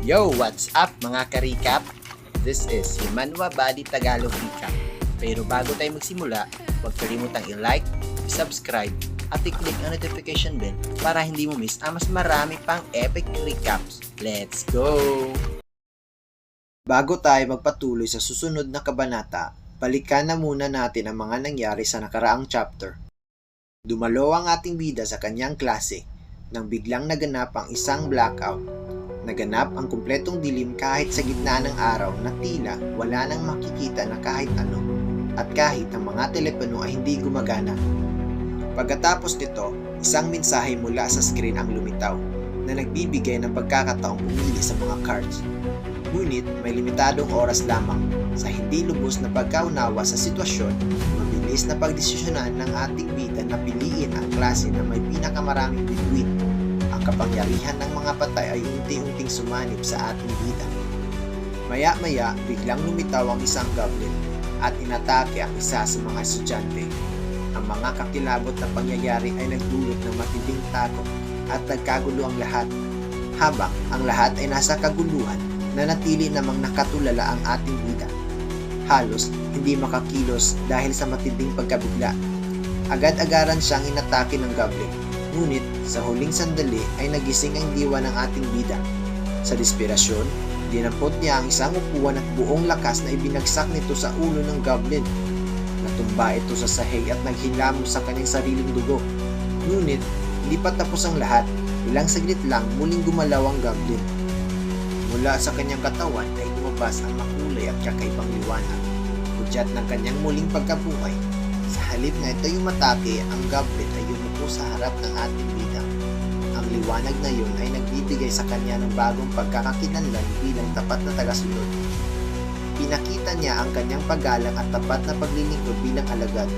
Yo, what's up mga ka-recap? This is Himanwa Badi Tagalog Recap. Pero bago tayo magsimula, huwag kalimutang i-like, i-subscribe, at i-click ang notification bell para hindi mo miss ang mas marami pang epic recaps. Let's go! Bago tayo magpatuloy sa susunod na kabanata, balikan na muna natin ang mga nangyari sa nakaraang chapter. Dumalo ang ating bida sa kanyang klase nang biglang naganap ang isang blackout. Naganap ang kumpletong dilim kahit sa gitna ng araw na tila wala nang makikita na kahit ano at kahit ang mga telepono ay hindi gumagana. Pagkatapos nito, isang mensahe mula sa screen ang lumitaw na nagbibigay ng pagkakataong pumili sa mga cards. Ngunit may limitadong oras lamang. Sa hindi lubos na pagkaunawa sa sitwasyon, mabilis na pagdesisyonan ng ating bida na piliin ang klase na may pinakamaraming bituin. Ang kapangyarihan ng mga patay ay unti-unting sumanib sa ating bida. Maya-maya, biglang lumitaw ang isang goblin at inatake ang isa sa mga estudyante. Ang mga kakilabot na pangyayari ay nagdulot ng matinding takot at nagkagulo ang lahat. Habang ang lahat ay nasa kaguluhan, nanatili namang nakatulala ang ating bida. Halos hindi makakilos dahil sa matinding pagkabigla. Agad-agaran siyang inatake ng goblin. Ngunit sa huling sandali ay nagising ang diwa ng ating bida. Sa desperasyon, dinampot niya ang isang upuan at buong lakas na ibinagsak nito sa ulo ng goblin. Natumba ito sa sahig at naghilamos sa kanyang sariling dugo. Ngunit hindi pa tapos ang lahat. Ilang saglit lang muling gumalaw ang goblin. Mula sa kanyang katawan ay lumabas ang makulay at kakaibang liwanag. Hudyat ng kanyang muling pagkabuhay. Sa halip na ito yung matake, ang goblin ay yumuko sa harap ng ating bida. Ang liwanag na yun ay nagbibigay sa kanya ng bagong pagkakakinanlan bilang tapat na tagasunod. Pinakita niya ang kanyang paggalang at tapat na paglilingkod bilang alagad.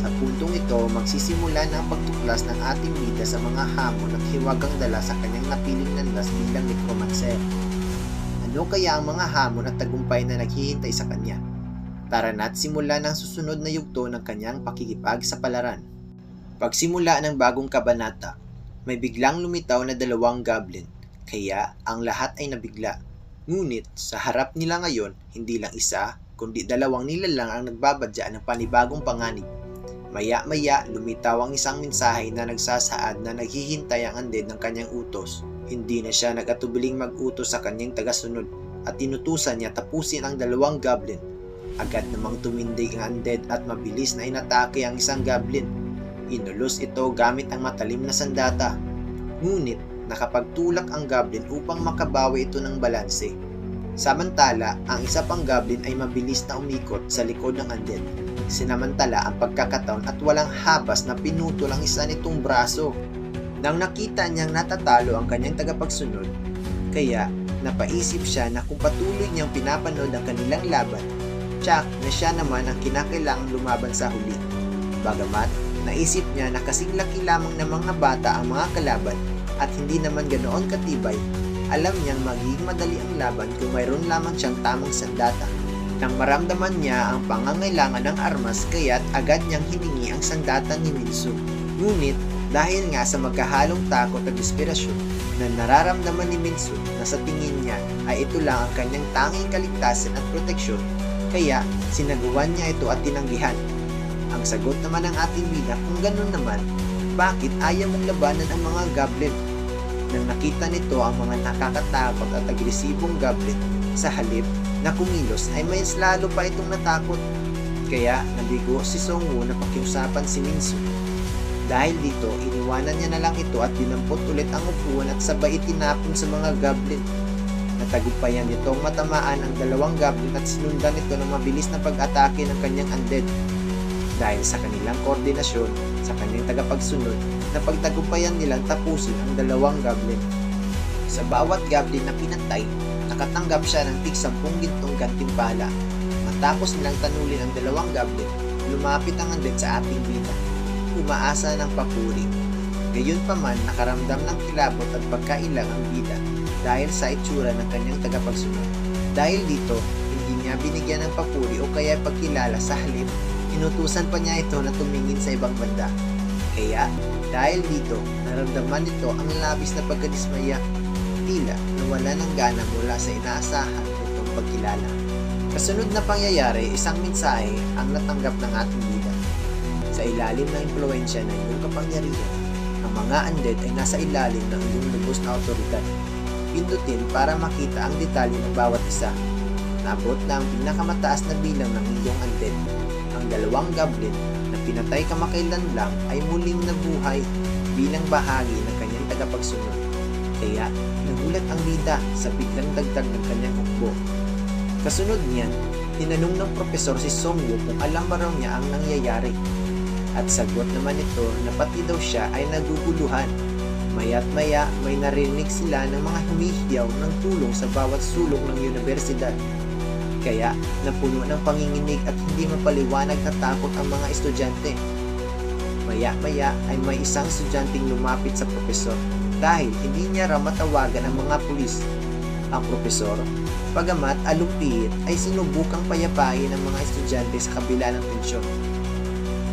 Sa puntong ito, magsisimula na ang pagtuklas ng ating bida sa mga hamon at hiwagang dala sa kanyang napiling landas bilang necromancer. Ano kaya ang mga hamon at tagumpay na naghihintay sa kanya? Tara na't simulan ang susunod na yugto ng kanyang pakikipagsapalaran. Pagsimula ng bagong kabanata, may biglang lumitaw na dalawang goblin, kaya ang lahat ay nabigla. Ngunit sa harap nila ngayon, hindi lang isa, kundi dalawang nilalang ang nagbabadya ng panibagong panganib. Maya-maya, lumitaw ang isang mensahe na nagsasaad na naghihintay ang undead ng kanyang utos. Hindi na siya nag-atubiling mag-utos sa kanyang tagasunod at tinutusan niya tapusin ang dalawang goblin. Agad namang tumindig ang undead at mabilis na inatake ang isang goblin. Inulos ito gamit ang matalim na sandata. Ngunit nakapagtulak ang goblin upang makabawi ito ng balanse. Samantala, ang isa pang goblin ay mabilis na umikot sa likod ng undead. Sinamantala ang pagkakataon at walang habas na pinutol ang isa nitong braso. Nang nakita niyang natatalo ang kanyang tagapagsunod, kaya napaisip siya na kung patuloy niyang pinapanood ang kanilang laban, tiyak na siya naman ang kinakailangang lumaban sa huli. Bagamat, naisip niya na kasing laki lamang ng mga bata ang mga kalaban at hindi naman ganoon katibay, alam niyang magiging madali ang laban kung mayroon lamang siyang tamang sandata. Nang maramdaman niya ang pangangailangan ng armas kaya't agad niyang hiningi ang sandata ni Minso. Ngunit dahil nga sa magkahalong takot at desperasyon na nararamdaman ni Minso na sa tingin niya ay ito lang ang kanyang tanging kaligtasan at proteksyon, kaya sinagawan niya ito at tinanggihan. Ang sagot naman ng ating bida, kung ganun naman, bakit ayaw mong labanan ang mga goblin? Nang nakita nito ang mga nakakatakot at agresibong goblin, sa halip na kumilos ay mas lalo pa itong natakot. Kaya nabigo si Songwoo na pakiusapan si Minso. Dahil dito, iniwanan niya na lang ito at dinampot ulit ang upuan at sabay itinapon sa mga goblin. Natagumpayan nitong matamaan ang dalawang goblin at sinundan ito ng mabilis na pag-atake ng kanyang undead. Dahil sa kanilang koordinasyon, sa kanyang tagapagsunod, napagtagumpayan nilang tapusin ang dalawang goblin. Sa bawat goblin na pinatay, nakatanggap siya ng tig 10 gintong gantimpala. Matapos nilang tanulin ang dalawang goblin, lumapit ang undead sa ating bida. Umaasa ng papuri. Gayunpaman, nakaramdam ng kilabot at pagkailang ang bida dahil sa itsura ng kanyang tagapagsunod. Dahil dito, hindi niya binigyan ng papuri o kaya pagkilala, sa halip, inutusan pa niya ito na tumingin sa ibang banda. Kaya, dahil dito, naramdaman nito ang labis na pagkadismaya. tila nawala ng gana mula sa inaasahan nitong pagkilala. Kasunod na pangyayari, isang mensahe ang natanggap ng ating bida. Sa ilalim ng impluensya ng iyong kapangyarihan, ang mga undead ay nasa ilalim ng iyong lubos na otoridad. Pindutin para makita ang detalye ng bawat isa. Nabot na ang pinakamataas na bilang ng iyong undead. Ang 2 goblin na pinatay kamakailan lang ay muling nabuhay bilang bahagi ng kanyang tagapagsunod. Kaya nagulat ang bida sa biglang dagdag ng kanyang hukbo. Kasunod niyan, tinanong ng propesor si Songwoo kung alam ba raw niya ang nangyayari. At sagot naman ito na pati daw siya ay naguguluhan. Maya't maya may narinig sila ng mga humihiyaw ng tulong sa bawat sulok ng universidad. Kaya napuno ng panginginig at hindi mapaliwanag na takot ang mga estudyante. Maya-maya ay may isang estudyanteng lumapit sa propesor dahil hindi niya raw matawagan ang mga pulis. Ang propesor, bagamat alumpit, ay sinubukang payapain ang mga estudyante sa kabila ng tensyon.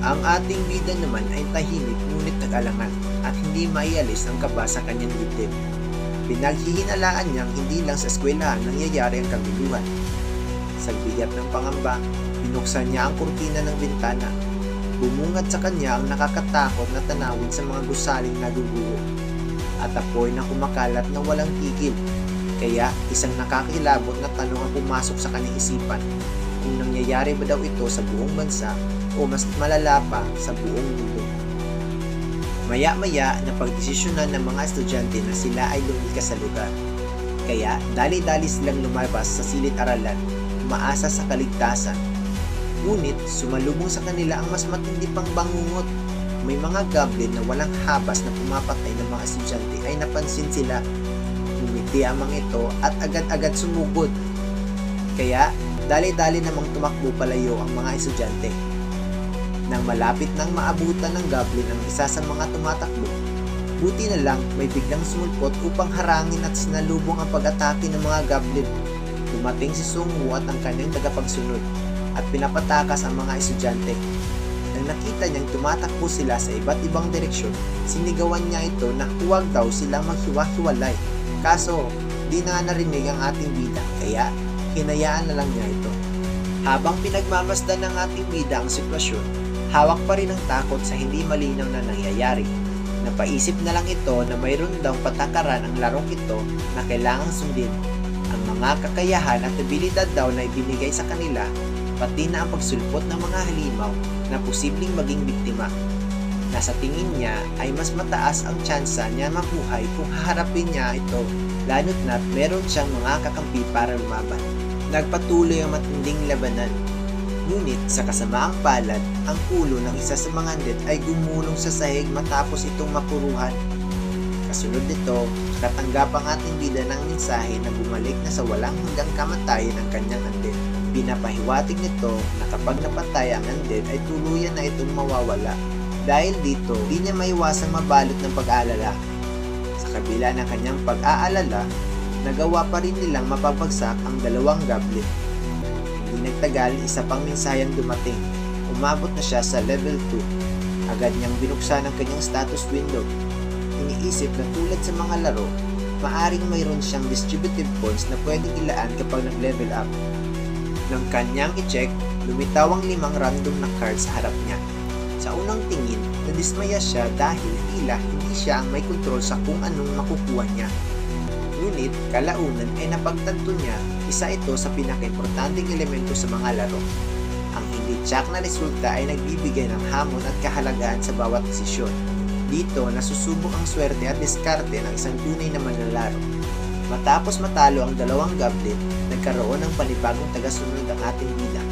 Ang ating bida naman ay tahimik ngunit nag-alangan at hindi maialis ang kaba sa kanyang dibdib. Pinaghihinalaan niyang hindi lang sa eskwelahan nangyayari ang kaguluhan. Sa bigat ng pangamba, binuksan niya ang kurtina ng bintana. Bumungad sa kanya ang nakakatakot na tanawin sa mga gusaling naguguho at apoy na kumakalat na walang tigil. Kaya isang nakakilabot na tanong ang pumasok sa kanyang isipan, kung nangyayari ba daw ito sa buong bansa o mas malala pa sa buong mundo. Maya-maya napagdesisyonan ng mga estudyante na sila ay lumikas sa lugar. Kaya dali-dali silang lumabas sa silid-aralan, umaasa sa kaligtasan. Ngunit sumalubong sa kanila ang mas matindi pang bangungot. May mga goblin na walang habas na pumapatay ng mga estudyante ay napansin sila. Ngumiti ang mga ito at agad-agad sumugod. Kaya dali-dali namang tumakbo palayo ang mga estudyante. Nang malapit nang maabutan ng goblin ang isa sa mga tumatakbo, buti na lang may biglang sumulpot upang harangin at sinalubong ang pag-atake ng mga goblin. Dumating si Songwoo at ang kanyang tagapagsunod at pinapatakas ang mga estudyante. Nang nakita niyang tumatakbo sila sa iba't ibang direksyon, sinigawan niya ito na huwag daw silang maghiwa-hiwalay. Kaso, di na narinig ang ating bida, kaya hinayaan na lang niya ito. Habang pinagmamasdan ng ating bida ang sitwasyon, hawak pa rin ang takot sa hindi malinaw na nangyayari. Napaisip na lang ito na mayroon daw patakaran ang larong ito na kailangang sundin. Ang mga kakayahan at abilidad daw na ibinigay sa kanila, pati na ang pagsulpot ng mga halimaw na posibleng maging biktima. Nasa tingin niya ay mas mataas ang tsansa niya mabuhay kung haharapin niya ito, lalo't na't meron siyang mga kakampi para lumaban. Nagpatuloy ang matinding labanan. Ngunit sa kasamaang palad, ang ulo ng isa sa mga undead ay gumulong sa sahig matapos itong mapuruhan. Kasunod nito, nakatanggap ang ating bida ng mensahe na bumalik na sa walang hanggang kamatayan ang kanyang undead. Pinapahiwatig nito na kapag napatay ang undead ay tuluyan na itong mawawala. Dahil dito, di niya maiwasang mabalot ng pag-aalala. Sa kabila ng kanyang pag-aalala, nagawa pa rin nilang mapapagsak ang 2 goblin. Hindi nagtagal, isa pang mensaheng dumating. Umabot na siya sa level 2. Agad niyang binuksan ang kanyang status window. Iniisip na tulad sa mga laro, maaring mayroon siyang distributive points na pwedeng ilaan kapag nag-level up. Nang kanyang i-check, lumitaw ang 5 random na cards sa harap niya. Sa unang tingin, nadismaya siya dahil tila hindi siya ang may kontrol sa kung anong makukuha niya. Ngunit kalaunan ay napagtanto niya isa ito sa pinaka-importanteng elemento sa mga laro. Ang hindi tsak na resulta ay nagbibigay ng hamon at kahalagahan sa bawat desisyon. Dito nasusubok ang swerte at diskarte ng isang tunay na manlalaro. Matapos matalo ang 2 goblin, nagkaroon ng panibagong tagasunod ang ating bida.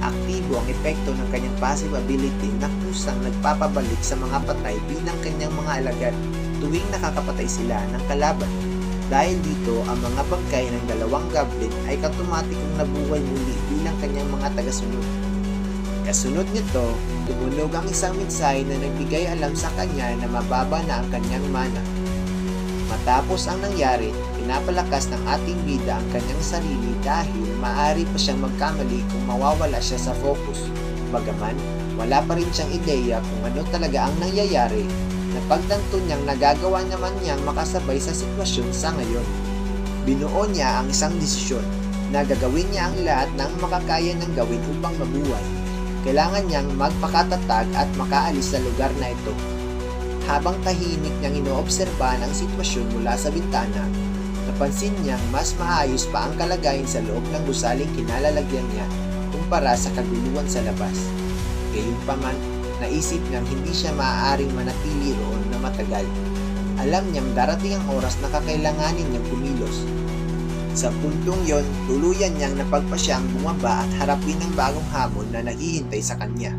Aktibo ang epekto ng kanyang passive ability na kusang nagpapabalik sa mga patay bilang kanyang mga alagad tuwing nakakapatay sila ng kalaban. Dahil dito, ang mga bangkay ng 2 goblin ay katomatikong nabuhay muli bilang kanyang mga tagasunod. Kasunod nito, tumunog ang isang mensahe na nagbigay alam sa kanya na mababa na ang kanyang mana. Matapos ang nangyari, pinapalakas ng ating bida ang kanyang sarili dahil maaari pa siyang magkamali kung mawawala siya sa focus. Bagaman, wala pa rin siyang ideya kung ano talaga ang nangyayari, Napagtanto niyang nagagawa naman niyang makasabay sa sitwasyon sa ngayon. Binuo niya ang isang desisyon na gagawin niya ang lahat ng makakaya niyang gawin upang mabuhay. Kailangan niyang magpakatatag at makaalis sa lugar na ito. Habang tahimik niyang inoobserbahan ang sitwasyon mula sa bintana, napansin niyang mas maayos pa ang kalagayan sa loob ng gusaling kinalalagyan niya kumpara sa kaguluhan sa labas. Gayunpaman, naisip niyang hindi siya maaaring manatili roon na matagal. Alam niyang darating ang oras na kakailanganin niyang kumilos. Sa puntong yon, tuluyan niyang napagpasyang bumaba at harapin ang bagong hamon na naghihintay sa kanya.